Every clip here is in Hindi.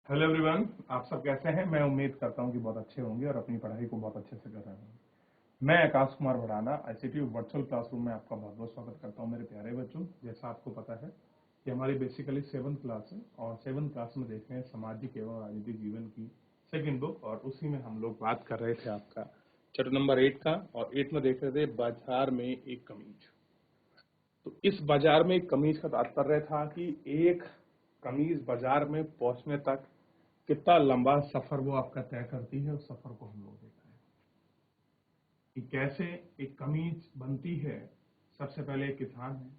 हेलो एवरीवन, आप सब कैसे हैं। मैं उम्मीद करता हूं कि बहुत अच्छे होंगे और अपनी पढ़ाई को बहुत अच्छे से कर रहे होंगे। मैं Akash Kumar Bhadana ICT virtual classroom में आपका बहुत बहुत स्वागत करता हूं। मेरे प्यारे बच्चों, जैसा आपको पता है कि हमारी बेसिकली 7th क्लास है और 7th क्लास में देख रहे हैं सामाजिक एवं राजनीतिक जीवन की सेकेंड बुक, और उसी में हम लोग बात कर रहे थे आपका चैप्टर नंबर 8 का, और 8 में देख रहे थे बाजार में एक कमीज। तो इस बाजार में एक कमीज का तात्पर्य था कि एक कमीज बाजार में पहुंचने तक कितना लंबा सफर वो आपका तय करती है। उस सफर को हम लोग देख रहे हैं कि कैसे एक कमीज बनती है। सबसे पहले एक किसान है,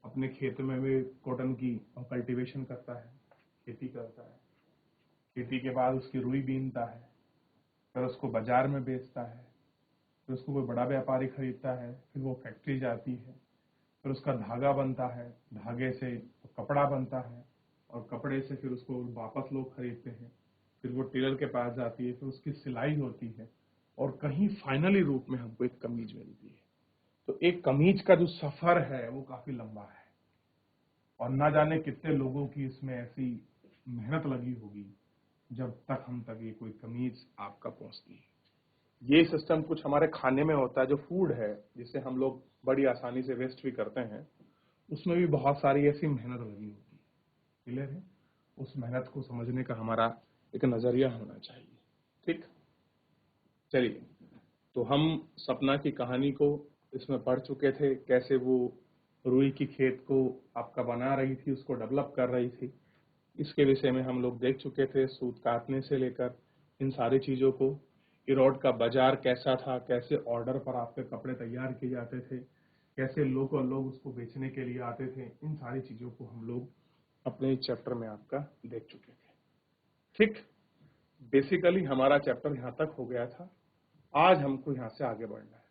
अपने खेत में भी कॉटन की कल्टीवेशन करता है, खेती करता है। खेती के बाद उसकी रुई बीनता है, फिर उसको बाजार में बेचता है, फिर उसको कोई बड़ा व्यापारी खरीदता है, फिर वो फैक्ट्री जाती है, फिर उसका धागा बनता है, धागे से कपड़ा बनता है, और कपड़े से फिर उसको वापस लोग खरीदते हैं, फिर वो टेलर के पास जाती है, फिर उसकी सिलाई होती है, और कहीं फाइनली रूप में हमको एक कमीज मिलती है। तो एक कमीज का जो सफर है वो काफी लंबा है, और ना जाने कितने लोगों की इसमें ऐसी मेहनत लगी होगी जब तक हम तक ये कोई कमीज आपका पहुंचती है। ये सिस्टम कुछ हमारे खाने में होता है, जो फूड है जिसे हम लोग बड़ी आसानी से वेस्ट भी करते हैं, उसमें भी बहुत सारी ऐसी मेहनत लगी होती है। क्लियर है? उस मेहनत को समझने का हमारा एक नजरिया होना चाहिए। ठीक, चलिए, तो हम सपना की कहानी को इसमें पढ़ चुके थे, कैसे वो रुई की खेत को आपका बना रही थी, उसको डेवलप कर रही थी। इसके विषय में हम लोग देख चुके थे, सूत काटने से लेकर इन सारी चीजों को। इरोड का बाजार कैसा था, कैसे ऑर्डर पर आपके कपड़े तैयार किए जाते थे, कैसे लोग उसको बेचने के लिए आते थे, इन सारी चीजों को हम लोग अपने चैप्टर में आपका देख चुके थे। ठीक, बेसिकली हमारा चैप्टर यहाँ तक हो गया था। आज हमको यहाँ से आगे बढ़ना है।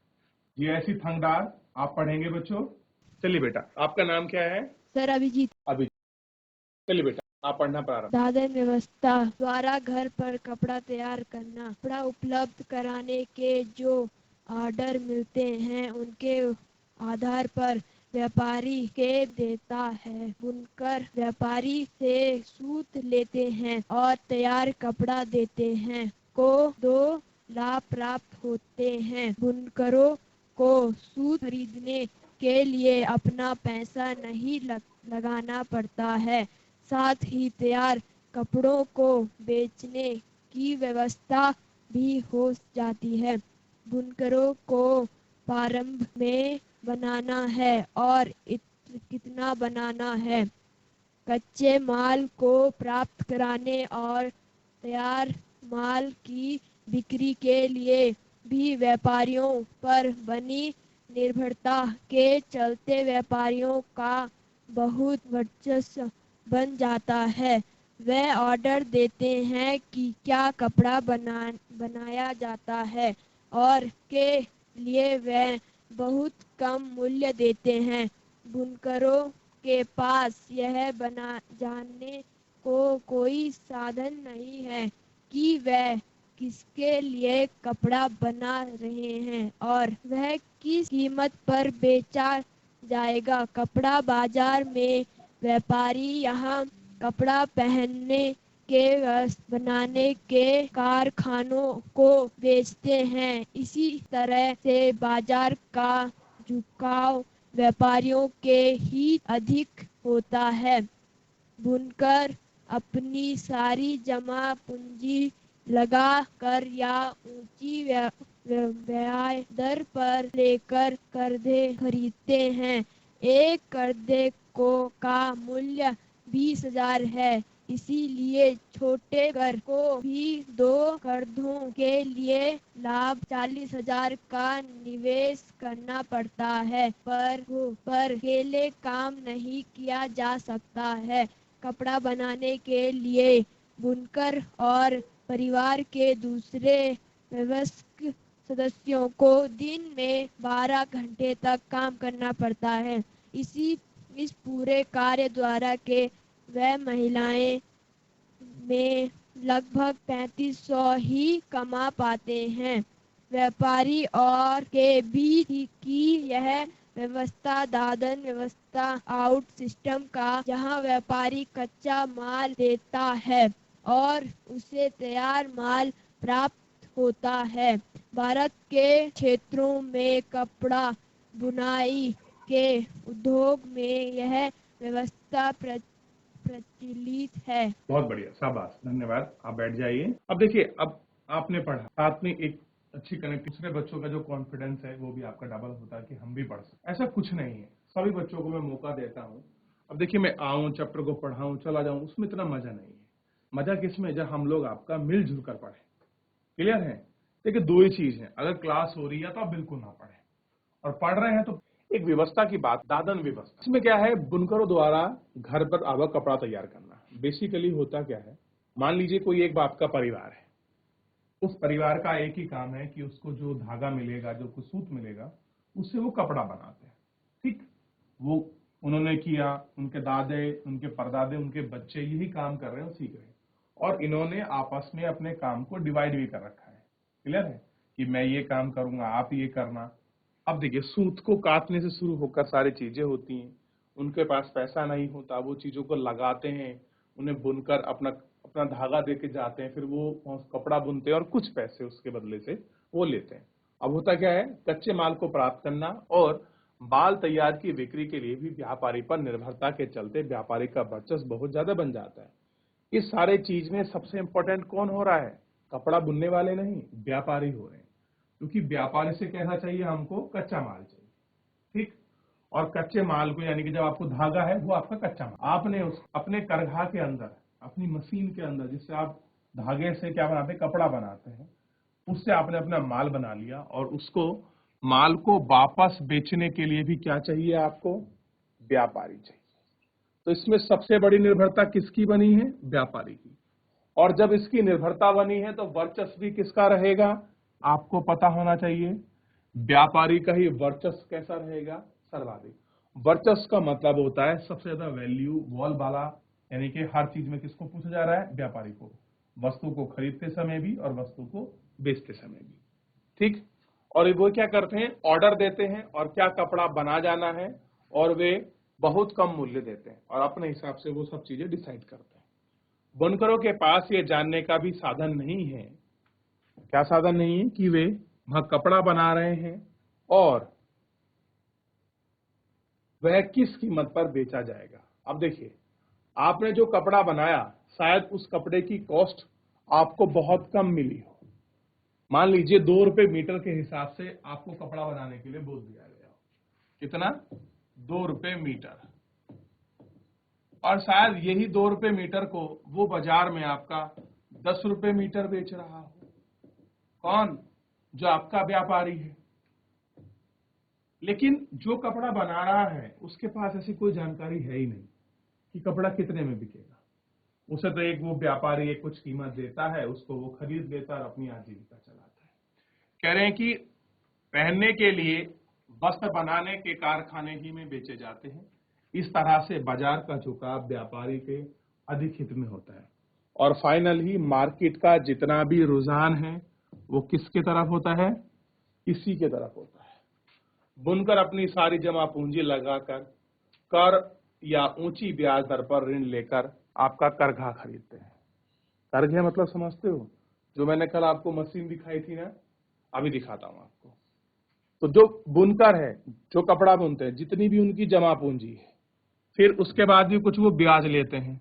ये ऐसी थंगडार आप पढ़ेंगे बच्चों। चलिए बेटा, आपका नाम क्या है? सर अभिजीत। अभी चलिए बेटा, आप पढ़ना प्रारंभ। दादन व्यवस्था द्वारा घर पर कपड़ा तैयार करना, कपड़ा उपलब्ध कराने के जो ऑर्डर मिलते हैं उनके आधार पर व्यापारी के देता है। बुनकर व्यापारी से सूत लेते हैं और तैयार कपड़ा देते हैं। को दो लाभ प्राप्त होते हैं। बुनकरों को सूत खरीदने के लिए अपना पैसा नहीं लगाना पड़ता है। साथ ही तैयार कपड़ों को बेचने की व्यवस्था भी हो जाती है। बुनकरों को प्रारंभ में बनाना है और कितना बनाना है, कच्चे माल को प्राप्त कराने और तैयार माल की बिक्री के लिए भी व्यापारियों पर बनी निर्भरता के चलते व्यापारियों का बहुत वर्चस्व बन जाता है। वे ऑर्डर देते हैं कि क्या कपड़ा बनाया जाता है और के लिए वे बहुत कम मूल्य देते हैं। बुनकरों के पास यह बना जानने को कोई साधन नहीं है कि वह किसके लिए कपड़ा बना रहे हैं और वह किस कीमत पर बेचा जाएगा। कपड़ा बाजार में व्यापारी यहाँ कपड़ा पहनने के वस्त्र बनाने के कारखानों को बेचते हैं। इसी तरह से बाजार का झुकाव व्यापारियों के ही अधिक होता है। बुनकर अपनी सारी जमा पूंजी लगा कर या ऊंची ब्याज दर पर लेकर कर्जे खरीदते हैं। एक कर्जे को का मूल्य 20,000 है। इसीलिए छोटे घर को भी दो कर्जों के लिए लाभ 40,000 का निवेश करना पड़ता है, पर अकेले काम नहीं किया जा सकता है। कपड़ा बनाने के लिए बुनकर और परिवार के दूसरे वयस्क सदस्यों को दिन में 12 घंटे तक काम करना पड़ता है। इस पूरे कार्य द्वारा के वह महिलाएं में लगभग 3500 ही कमा पाते हैं। व्यापारी और के बीच की यह व्यवस्था दादन व्यवस्था आउट सिस्टम का, जहां व्यापारी कच्चा माल देता है और उसे तैयार माल प्राप्त होता है। भारत के क्षेत्रों में कपड़ा बुनाई के उद्योग में यह व्यवस्था प्रचलित है। बहुत बढ़िया, शाबाश, धन्यवाद। आप बैठ जाइए। अब देखिए, अब आपने पढ़ा, साथ में एक अच्छी कनेक्ट, दूसरे बच्चों का जो कॉन्फिडेंस है वो भी आपका डबल होता है कि हम भी पढ़ सकते। ऐसा कुछ नहीं है, सभी बच्चों को मैं मौका देता हूँ। अब देखिए, मैं आऊँ, चैप्टर को पढ़ाऊँ, चला जाऊँ, उसमें इतना मजा नहीं है। मजा किसमें, जब हम लोग आपका मिलजुल कर पढ़े। क्लियर है? देखिए, दो ही चीज है, अगर क्लास हो रही है तो आप बिल्कुल ना पढ़े, और पढ़ रहे हैं तो एक व्यवस्था की बात, दादन व्यवस्था। इसमें क्या है, बुनकरों द्वारा घर पर आवक कपड़ा तैयार करना। बेसिकली होता क्या है, मान लीजिए कोई एक बाप का परिवार है, उस परिवार का एक ही काम है कि उसको जो धागा मिलेगा, जो कुछ सूत मिलेगा, उससे वो कपड़ा बनाते हैं। ठीक, वो उन्होंने किया, उनके दादे, उनके परदादे, उनके बच्चे यही काम कर रहे हैं और सीख रहे हैं, और इन्होंने आपस में अपने काम को डिवाइड भी कर रखा है। क्लियर है कि मैं ये काम करूंगा, आप ये करना। अब देखिए, सूत को काटने से शुरू होकर सारी चीजें होती हैं। उनके पास पैसा नहीं होता, वो चीजों को लगाते हैं, उन्हें बुनकर अपना अपना धागा देके जाते हैं, फिर वो कपड़ा बुनते हैं और कुछ पैसे उसके बदले से वो लेते हैं। अब होता क्या है, कच्चे माल को प्राप्त करना और बाल तैयार की बिक्री के लिए भी व्यापारी पर निर्भरता के चलते व्यापारी का वर्चस्व बहुत ज्यादा बन जाता है। इस सारे चीज में सबसे इंपॉर्टेंट कौन हो रहा है, कपड़ा बुनने वाले नहीं, व्यापारी हो रहे हैं। क्योंकि व्यापारी से कहना चाहिए हमको कच्चा माल चाहिए। ठीक, और कच्चे माल को, यानी कि जब आपको धागा है वो आपका कच्चा माल, आपने उस अपने करघा के अंदर, अपनी मशीन के अंदर, जिससे आप धागे से क्या बनाते हैं, कपड़ा बनाते हैं, उससे आपने अपना माल बना लिया, और उसको माल को वापस बेचने के लिए भी क्या चाहिए आपको, व्यापारी चाहिए। तो इसमें सबसे बड़ी निर्भरता किसकी बनी है, व्यापारी की। और जब इसकी निर्भरता बनी है तो वर्चस्व भी किसका रहेगा, आपको पता होना चाहिए, व्यापारी का ही वर्चस्व कैसा रहेगा, सर्वाधिक। वर्चस्व का मतलब होता है सबसे ज्यादा वैल्यू वॉल वाला, यानी कि हर चीज में किसको पूछा जा रहा है, व्यापारी को, वस्तु को खरीदते समय भी और वस्तु को बेचते समय भी। ठीक, और वो क्या करते हैं, ऑर्डर देते हैं और क्या कपड़ा बना जाना है, और वे बहुत कम मूल्य देते हैं और अपने हिसाब से वो सब चीजें डिसाइड करते हैं। बुनकरों के पास ये जानने का भी साधन नहीं है, क्या साधन नहीं है, कि वे वहां कपड़ा बना रहे हैं और वह किस कीमत पर बेचा जाएगा। अब देखिए, आपने जो कपड़ा बनाया, शायद उस कपड़े की कॉस्ट आपको बहुत कम मिली हो। मान लीजिए 2 रुपए मीटर के हिसाब से आपको कपड़ा बनाने के लिए बोल दिया गया, कितना, 2 रुपए मीटर, और शायद यही 2 रुपए मीटर को वो बाजार में आपका 10 रुपए मीटर बेच रहा हो। कौन, जो आपका व्यापारी है। लेकिन जो कपड़ा बना रहा है उसके पास ऐसी कोई जानकारी है ही नहीं कि कपड़ा कितने में बिकेगा। उसे तो एक वो व्यापारी एक कुछ कीमत देता है, उसको वो खरीद लेता है और अपनी आजीविका चलाता है। कह रहे हैं कि पहनने के लिए वस्त्र बनाने के कारखाने ही में बेचे जाते हैं। इस तरह से बाजार का झुकाव व्यापारी के अधिक हित में होता है, और फाइनली मार्केट का जितना भी रुझान है वो किसके तरफ होता है, इसी के तरफ होता है। बुनकर अपनी सारी जमा पूंजी लगाकर कर या ऊंची ब्याज दर पर ऋण लेकर आपका करघा खरीदते हैं। करघे मतलब समझते हो, जो मैंने कल आपको मशीन दिखाई थी ना, अभी दिखाता हूं आपको। तो जो बुनकर है, जो कपड़ा बुनते हैं, जितनी भी उनकी जमा पूंजी है, फिर उसके बाद भी कुछ वो ब्याज लेते हैं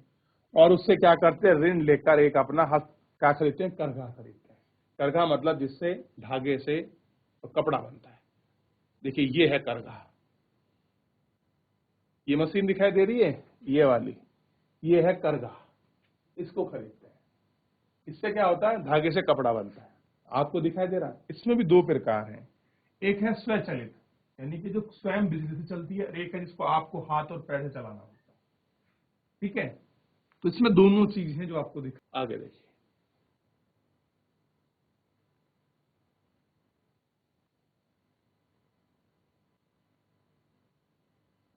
और उससे क्या करते हैं, ऋण लेकर एक अपना हस्त क्या खरीदते हैं, करघा खरीदते हैं। करघा मतलब जिससे धागे से कपड़ा बनता है। देखिए, ये है करघा, ये मशीन दिखाई दे रही है, ये वाली, ये है करघा, इसको खरीदते हैं। इससे क्या होता है, धागे से कपड़ा बनता है। आपको दिखाई दे रहा है। इसमें भी 2 प्रकार हैं, एक है स्वचालित, यानी कि जो स्वयं बिजली से चलती है, एक है जिसको आपको हाथ और पैर से चलाना होता है। ठीक है, तो इसमें दोनों चीज हैं जो आपको आगे देखिए।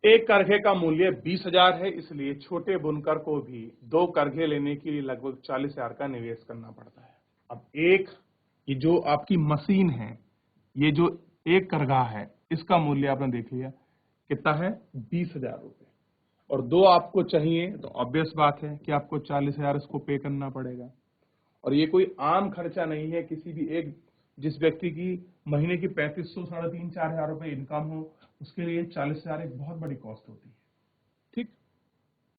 एक करघे का मूल्य 20,000 है, इसलिए छोटे बुनकर को भी 2 करघे लेने के लिए लगभग 40,000 का निवेश करना पड़ता है। अब एक, ये जो आपकी मशीन है, ये जो एक करघा है, इसका मूल्य आपने देख लिया कितना है, 20,000 रुपए। और 2 आपको चाहिए तो ऑब्वियस बात है कि आपको 40,000 इसको पे करना पड़ेगा। और ये कोई आम खर्चा नहीं है, किसी भी एक जिस व्यक्ति की महीने की 3500 साढ़े 3-4 हजार रुपए इनकम हो उसके लिए 40,000 एक बहुत बड़ी कॉस्ट होती है। ठीक,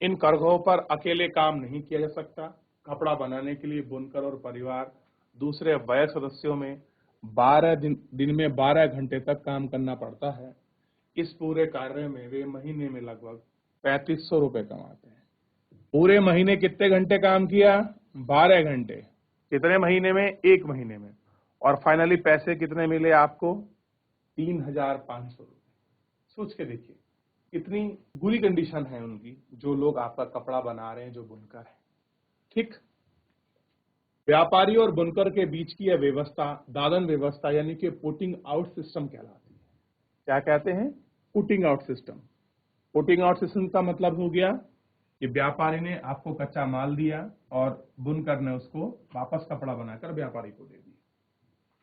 इन करघों पर अकेले काम नहीं किया जा सकता। कपड़ा बनाने के लिए बुनकर और परिवार दूसरे वय सदस्यों में 12 दिन में 12 घंटे तक काम करना पड़ता है। इस पूरे कार्य में वे महीने में लगभग 3500 रुपए कमाते हैं। पूरे महीने कितने घंटे काम किया? 12 घंटे। कितने महीने में? 1 महीने में। और फाइनली पैसे कितने मिले आपको? 3,500 रुपए। सोच के देखिए कितनी बुरी कंडीशन है उनकी, जो लोग आपका कपड़ा बना रहे हैं, जो बुनकर है। ठीक, व्यापारी और बुनकर के बीच की यह व्यवस्था दादन व्यवस्था यानी कि पुटिंग आउट सिस्टम कहलाती है। क्या कहते हैं? Putting out system. Putting out system का मतलब हो गया कि व्यापारी ने आपको कच्चा माल दिया और बुनकर ने उसको वापस कपड़ा बनाकर व्यापारी को दे दिया।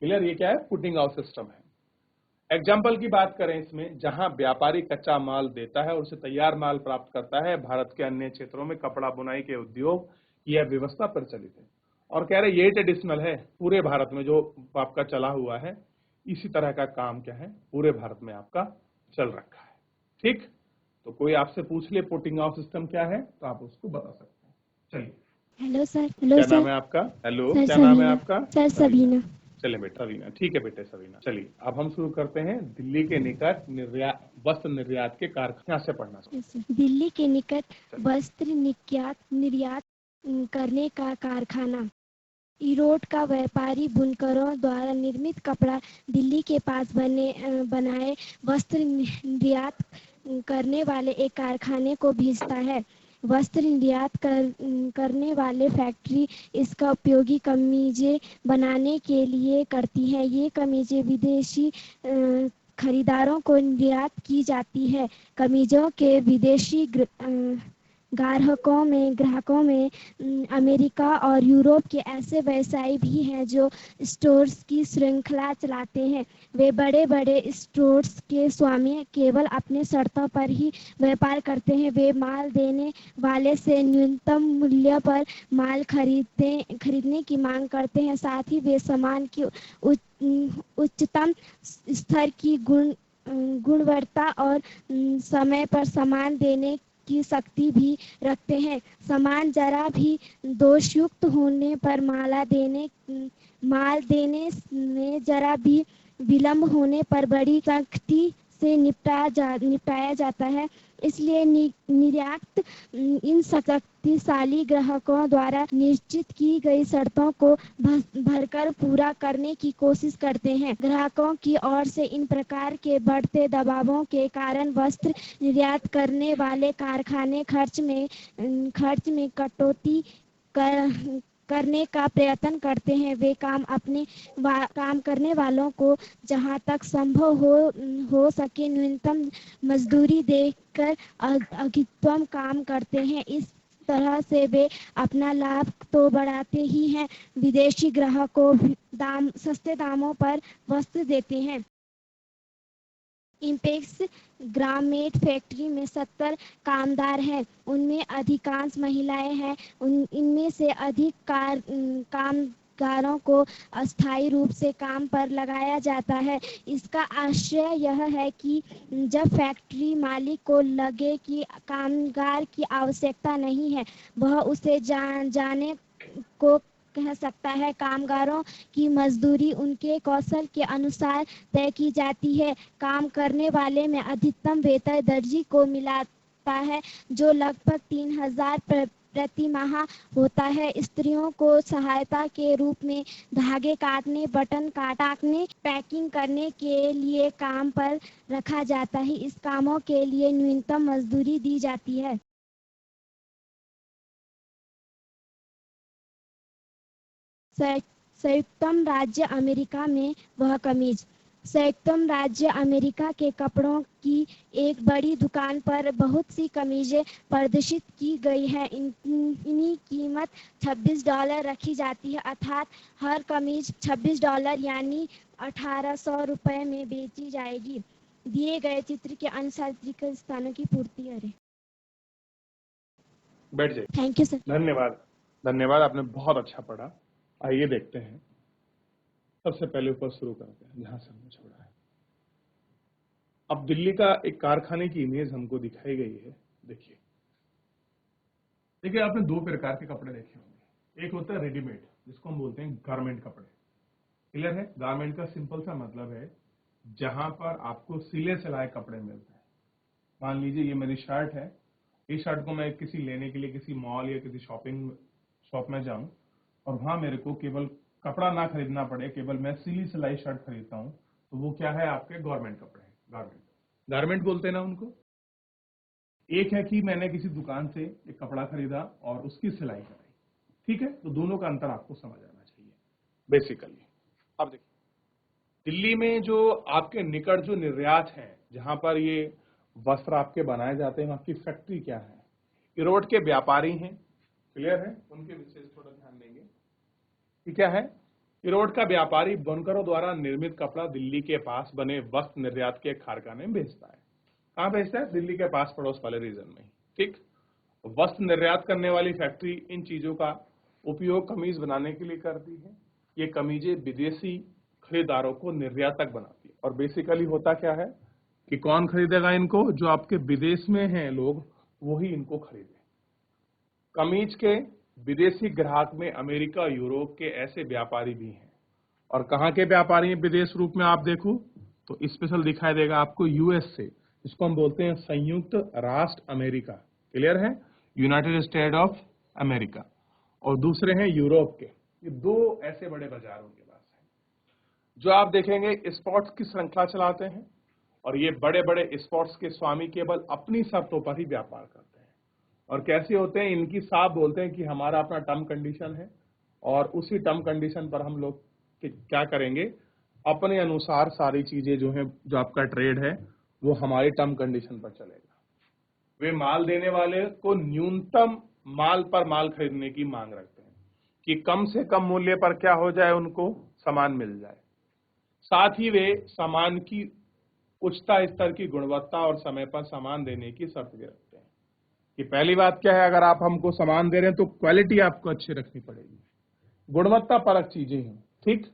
क्लियर? ये क्या है? पुटिंग आउट सिस्टम है। एग्जाम्पल की बात करें इसमें, जहां व्यापारी कच्चा माल देता है और उसे तैयार माल प्राप्त करता है, भारत के अन्य क्षेत्रों में कपड़ा बुनाई के उद्योग यह व्यवस्था प्रचलित है। और कह रहे ये ट्रेडिशनल है पूरे भारत में, जो आपका चला हुआ है इसी तरह का काम क्या है पूरे भारत में आपका चल रखा है। ठीक, तो कोई आपसे पूछ ले पुटिंग आउट सिस्टम क्या है तो आप उसको बता सकते हैं। चलिए। Hello sir. हेलो क्या सर। नाम है आपका? हेलो, सर क्या नाम है सबीना। आपका? सर सबीना। चलिए बेटा सवीना, ठीक है बेटे सवीना। चलिए अब हम शुरू करते हैं। दिल्ली के निकट वस्त्र निर्यात के कारखाने से पढ़ना। दिल्ली के निकट वस्त्र निर्यात निर्यात करने का कारखाना। ईरोड का व्यापारी बुनकरों द्वारा निर्मित कपड़ा दिल्ली के पास बनाए वस्त्र निर्यात करने वाले एक कारखाने को भेजता है। वस्त्र निर्यात करने वाले फैक्ट्री इसका उपयोगी कमीजें बनाने के लिए करती है। ये कमीजें विदेशी खरीदारों को निर्यात की जाती है। कमीजों के विदेशी ग्राहकों में अमेरिका और यूरोप के ऐसे व्यवसायी भी हैं जो स्टोर्स की श्रृंखला चलाते हैं। वे बड़े बड़े स्टोर्स के स्वामी केवल अपने शर्तों पर ही व्यापार करते हैं। वे माल देने वाले से न्यूनतम मूल्य पर माल खरीदने की मांग करते हैं। साथ ही वे सामान की उच्चतम स्तर की गुणवत्ता और समय पर सामान देने की शक्ति भी रखते हैं। सामान जरा भी दोषयुक्त होने पर माल देने में जरा भी विलंब होने पर बड़ी सख्ती से निपटाया जाता है। इसलिए निर्यात इन शक्तिशाली ग्राहकों द्वारा निश्चित की गई शर्तों को भरकर पूरा करने की कोशिश करते हैं। ग्राहकों की ओर से इन प्रकार के बढ़ते दबावों के कारण वस्त्र निर्यात करने वाले कारखाने खर्च में कटौती करने का प्रयत्न करते हैं। वे काम करने वालों को जहां तक संभव हो सके न्यूनतम मजदूरी देकर अधिकतम काम करते हैं। इस तरह से वे अपना लाभ तो बढ़ाते ही हैं, विदेशी ग्राहकों को सस्ते दामों पर वस्त्र देते हैं। इंपेक्स गारमेंट फैक्ट्री में 70 कामगार हैं। उनमें अधिकांश महिलाएं हैं। इनमें से अधिक कामगारों को अस्थायी रूप से काम पर लगाया जाता है। इसका आशय यह है कि जब फैक्ट्री मालिक को लगे कि कामगार की आवश्यकता नहीं है, वह उसे जाने को कह सकता है। कामगारों की मजदूरी उनके कौशल के अनुसार तय की जाती है। काम करने वाले में अधिकतम वेतन दर्जी को मिलता है, जो लगभग 3,000 प्रति माह होता है। स्त्रियों को सहायता के रूप में धागे काटने, बटन काटने, पैकिंग करने के लिए काम पर रखा जाता है। इस कामों के लिए न्यूनतम मजदूरी दी जाती है। संयुक्त राज्य अमेरिका में वह कमीज। संयुक्त राज्य अमेरिका के कपड़ों की एक बड़ी दुकान पर बहुत सी कमीजें प्रदर्शित की गई है। इनकी कीमत $26 रखी जाती है, अर्थात हर कमीज $26 यानी 1,800 रुपए में बेची जाएगी। दिए गए चित्र के अनुसार स्थानों की पूर्ति करें। बैठ जाइए। Thank you sir. धन्यवाद, धन्यवाद, आपने बहुत अच्छा पढ़ा। आइए देखते हैं, सबसे पहले ऊपर शुरू करते हैं जहां से हमने छोड़ा है। अब दिल्ली का एक कारखाने की इमेज हमको दिखाई गई है। देखिए देखिए, आपने दो प्रकार के कपड़े देखे होंगे। एक होता है रेडीमेड, जिसको हम बोलते हैं गारमेंट कपड़े। क्लियर है? गारमेंट का सिंपल सा मतलब है जहां पर आपको सिले सिलाए कपड़े मिलते हैं। मान लीजिए ये मेरी शर्ट है, इस शर्ट को मैं किसी लेने के लिए किसी मॉल या किसी शॉपिंग शॉप में जाऊं और वहां मेरे को केवल कपड़ा ना खरीदना पड़े, केवल मैं सिली सिलाई शर्ट खरीदता हूं, तो वो क्या है? आपके गवर्नमेंट कपड़े हैं। गारमेंट, गारमेंट बोलते हैं ना उनको। एक है कि मैंने किसी दुकान से एक कपड़ा खरीदा और उसकी सिलाई कराई। ठीक है, तो दोनों का अंतर आपको समझ आना चाहिए बेसिकली। अब देखिए, दिल्ली में जो आपके निकट जो निर्यात है, जहां पर ये वस्त्र आपके बनाए जाते हैं, वहां की फैक्ट्री क्या है? इरोड के व्यापारी हैं। क्लियर है? उनके विशेष थोड़ा ध्यान देंगे कि क्या है। इरोड का व्यापारी बुनकरों द्वारा निर्मित कपड़ा दिल्ली के पास बने वस्त्र निर्यात के कारखाने में बेचता है। कहां बेचता है? दिल्ली के पास पड़ोस वाले रीजन में। ठीक, वस्त्र निर्यात करने वाली फैक्ट्री इन चीजों का उपयोग कमीज बनाने के लिए करती है। ये कमीजें विदेशी खरीदारों को निर्यातक बनाती है। और बेसिकली होता क्या है कि कौन खरीदेगा इनको? जो आपके विदेश में हैं लोग, वही इनको खरीदे। कमीज के विदेशी ग्राहक में अमेरिका, यूरोप के ऐसे व्यापारी भी हैं। और कहां के व्यापारी हैं विदेश रूप में? आप देखो तो स्पेशल दिखाई देगा आपको यूएस से, इसको हम बोलते हैं संयुक्त राष्ट्र अमेरिका। क्लियर है? United state of America. और दूसरे हैं यूरोप के। ये दो ऐसे बड़े बाजार उनके पास है जो आप देखेंगे स्पोर्ट्स की श्रृंखला चलाते हैं। और ये बड़े बड़े स्पोर्ट्स के स्वामी केवल अपनी शर्तों पर ही व्यापार करते हैं। और कैसे होते हैं? इनकी साफ बोलते हैं कि हमारा अपना टर्म कंडीशन है और उसी टर्म कंडीशन पर हम लोग क्या करेंगे, अपने अनुसार सारी चीजें जो है, जो आपका ट्रेड है वो हमारी टर्म कंडीशन पर चलेगा। वे माल देने वाले को न्यूनतम माल पर माल खरीदने की मांग रखते हैं कि कम से कम मूल्य पर क्या हो जाए, उनको सामान मिल जाए। साथ ही वे सामान की उच्चता स्तर की गुणवत्ता और समय पर सामान देने की शर्त भी रखते हैं। कि पहली बात क्या है, अगर आप हमको सामान दे रहे हैं तो क्वालिटी आपको अच्छी रखनी पड़ेगी, गुणवत्ता परक चीजें हैं। ठीक,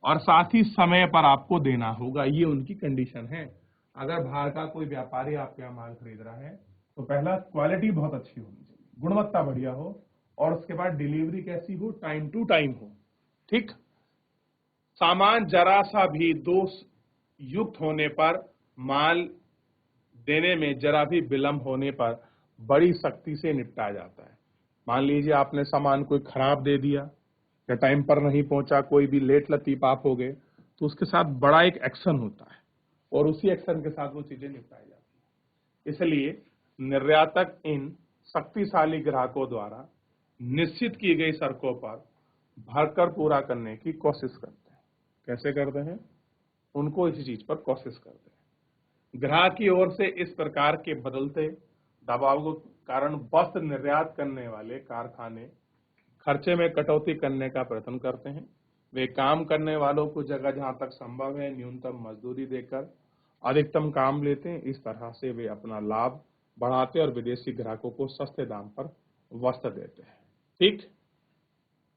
और साथ ही समय पर आपको देना होगा। ये उनकी कंडीशन है। अगर बाहर का कोई व्यापारी आपके यहाँ माल खरीद रहा है तो पहला क्वालिटी बहुत अच्छी होनी चाहिए, गुणवत्ता बढ़िया हो, और उसके बाद डिलीवरी कैसी हो? टाइम टू टाइम हो। ठीक, सामान जरा सा भी दोष युक्त होने पर, माल देने में जरा भी विलंब होने पर बड़ी सख्ती से निपटाया जाता है। मान लीजिए आपने सामान कोई खराब दे दिया या टाइम पर नहीं पहुंचा, कोई भी लेट लतीफ आप हो गए, तो उसके साथ बड़ा एक एक्शन होता है और उसी एक्शन के साथ वो चीजें निपटाई जाती है। इसलिए निर्यातक इन शक्तिशाली ग्राहकों द्वारा निश्चित की गई शर्तों पर भरकर पूरा करने की कोशिश करते हैं। कैसे करते हैं? उनको इसी चीज पर कोशिश करते हैं। ग्राहक की ओर से इस प्रकार के बदलते दबाव के कारण वस्त्र निर्यात करने वाले कारखाने खर्चे में कटौती करने का प्रयत्न करते हैं। वे काम करने वालों को जगह जहां तक संभव है न्यूनतम मजदूरी देकर अधिकतम काम लेते हैं। इस तरह से वे अपना लाभ बढ़ाते और विदेशी ग्राहकों को सस्ते दाम पर वस्त्र देते हैं। ठीक,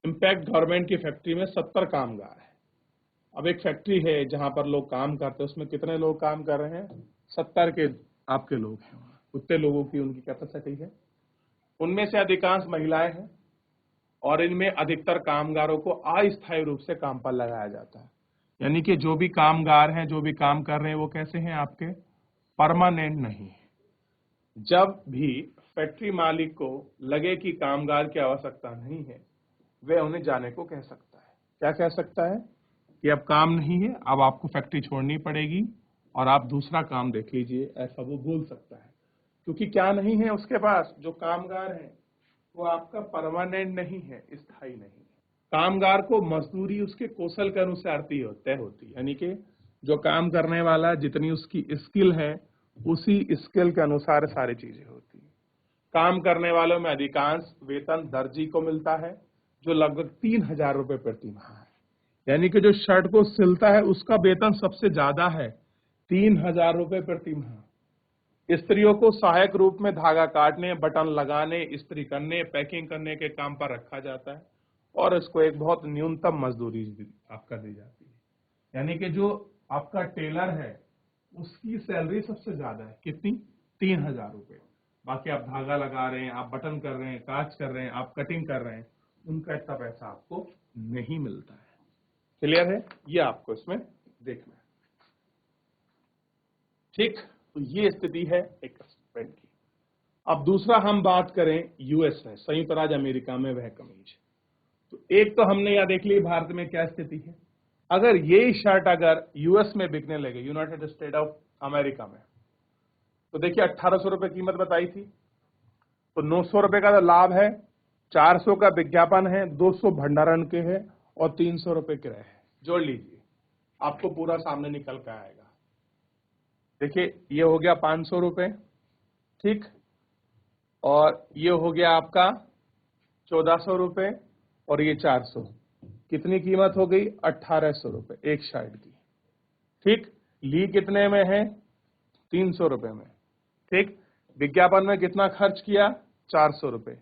इम्पैक्ट गवर्नमेंट की फैक्ट्री में 70 कामगार है। अब एक फैक्ट्री है जहां पर लोग काम करते हैं, उसमें कितने लोग काम कर रहे हैं? 70 के आपके लोग हैं। उतने लोगों की उनकी कैपेसिटी है। उनमें से अधिकांश महिलाएं हैं और इनमें अधिकतर कामगारों को अस्थायी रूप से काम पर लगाया जाता है। यानी कि जो भी कामगार हैं, जो भी काम कर रहे हैं, वो कैसे हैं? आपके परमानेंट नहीं है। जब भी फैक्ट्री मालिक को लगे कि कामगार की आवश्यकता नहीं है, वह उन्हें जाने को कह सकता है। क्या कह सकता है? कि अब काम नहीं है, अब आपको फैक्ट्री छोड़नी पड़ेगी और आप दूसरा काम देख लीजिए, ऐसा वो बोल सकता है। क्योंकि क्या नहीं है उसके पास? जो कामगार है वो आपका परमानेंट नहीं है, स्थायी नहीं है। कामगार को मजदूरी उसके कौशल के अनुसार तय होती है। यानी कि जो काम करने वाला जितनी उसकी स्किल है उसी स्किल के अनुसार सारी चीजें होती है। काम करने वालों में अधिकांश वेतन दर्जी को मिलता है जो लगभग 3,000 रुपए प्रति माह है। यानी कि जो शर्ट को सिलता है उसका वेतन सबसे ज्यादा है, 3,000 रुपए प्रति माह। स्त्रियों को सहायक रूप में धागा काटने, बटन लगाने, इस्त्री करने, पैकिंग करने के काम पर रखा जाता है और इसको एक बहुत न्यूनतम मजदूरी आपका दी जाती है। यानी कि जो आपका टेलर है उसकी सैलरी सबसे ज्यादा है, कितनी? 3,000 रुपए। बाकी आप धागा लगा रहे हैं, आप बटन कर रहे हैं, काज कर रहे हैं, आप कटिंग कर रहे हैं, उनका इतना पैसा आपको नहीं मिलता है। क्लियर है? ये आपको इसमें देखना है। ठीक, तो ये स्थिति है एक स्टूडेंट की। अब दूसरा हम बात करें यूएस में, संयुक्त राज्य अमेरिका में वह कमीज। तो एक तो हमने यह देख ली भारत में क्या स्थिति है। अगर यही शर्ट अगर यूएस में बिकने लगे, यूनाइटेड स्टेट ऑफ अमेरिका में, तो देखिए 1800 रुपए कीमत बताई थी, तो 900 रुपए का लाभ है, 400 का विज्ञापन है, 200 भंडारण के है और 300 रुपए क्रय है। जोड़ लीजिए, आपको पूरा सामने निकल कर आएगा। देखिए ये हो गया 500 रुपए, ठीक, और ये हो गया आपका 1400 रुपए और ये 400, कितनी कीमत हो गई? 1800 रुपए एक शर्ट की। ठीक, ली कितने में है? 300 रुपए में। ठीक, विज्ञापन में कितना खर्च किया? 400 रुपए।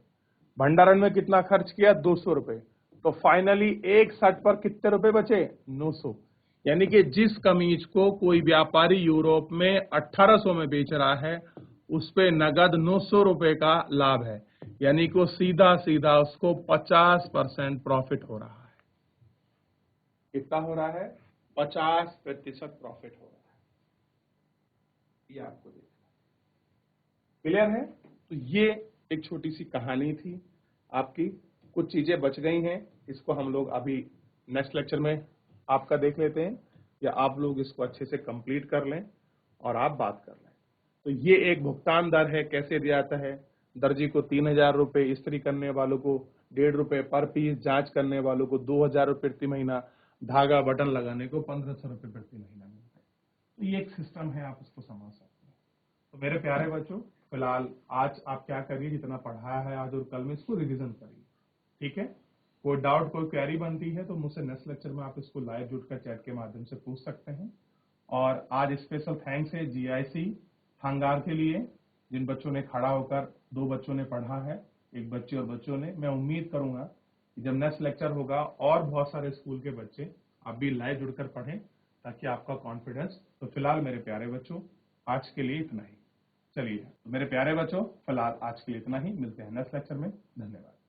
भंडारण में कितना खर्च किया? 200 रुपए। तो फाइनली एक शर्ट पर कितने रुपए बचे? 900। यानी कि जिस कमीज को कोई व्यापारी यूरोप में 1800 में बेच रहा है, उस पे नगद 900 रुपए का लाभ है। यानी कि सीधा सीधा उसको 50% प्रॉफिट हो रहा है। कितना हो रहा है? 50% प्रॉफिट हो रहा है। ये आपको देखना। क्लियर है? तो ये एक छोटी सी कहानी थी आपकी। कुछ चीजें बच गई हैं, इसको हम लोग अभी नेक्स्ट लेक्चर में आपका देख लेते हैं, या आप लोग इसको अच्छे से कंप्लीट कर लें और आप बात कर लें। तो ये एक भुगतान दर है, कैसे दिया जाता है। दर्जी को 3000 रुपए, इस्त्री करने वालों को 1.5 रुपए पर पीस, जांच करने वालों को 2000 रुपए प्रति महीना, धागा बटन लगाने को 1500 रुपए प्रति महीना मिलता है। तो ये एक सिस्टम है, आप इसको समझ सकते हैं। तो मेरे प्यारे बच्चों, फिलहाल आज आप क्या करिए, जितना पढ़ाया है आज और कल में इसको रिवीजन करिए। ठीक है? कोई डाउट, कोई क्वेरी बनती है तो मुझसे नेक्स्ट लेक्चर में आप इसको लाइव जुड़कर चैट के माध्यम से पूछ सकते हैं। और आज स्पेशल थैंक्स है जीआईसी हंगार के लिए, जिन बच्चों ने खड़ा होकर, 2 बच्चों ने पढ़ा है, एक बच्ची और बच्चों ने। मैं उम्मीद करूंगा कि जब नेक्स्ट लेक्चर होगा और बहुत सारे स्कूल के बच्चे आप भी लाइव जुड़कर पढ़ें, ताकि आपका कॉन्फिडेंस। तो फिलहाल मेरे प्यारे बच्चों, आज के लिए इतना ही। चलिए, तो मेरे प्यारे बच्चों, फिलहाल आज के लिए इतना ही। मिलते हैं नेक्स्ट लेक्चर में। धन्यवाद।